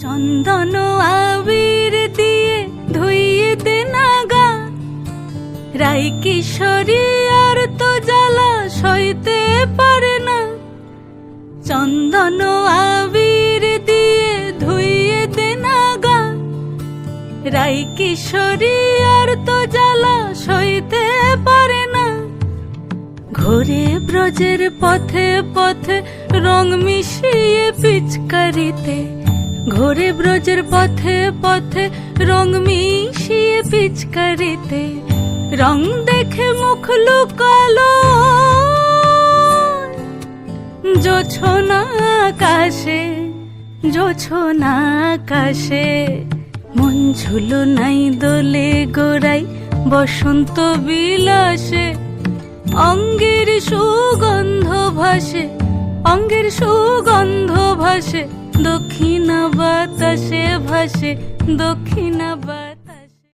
চন্দন আবির দিয়ে ধুইয়ে দে না গা, রাই কিশোরী আর তো জ্বালা সইতে পারে না। চন্দন আবির দিয়ে ধুইয়ে দে না গা, রাই কিশোরী আর তো জ্বালা সইতে পারে না। ঘোরে ব্রজের পথে পথে রং মিশিয়ে পিচকারিতে, ঘোরে ব্রজের পথে পথে রং মিশিয়ে পিচকারিতে, রং দেখে মুখ লুকালো জোছনা আকাশে, জোছনা আকাশে। মন ঝুলো নাই দোলে গোড়াই বসন্ত বিলাসে, অঙ্গের সুগন্ধ ভাসে, অঙ্গের সুগন্ধ ভাসে, দক্ষিণা বাতাসে ভাসে, দক্ষিণা বাতাসে।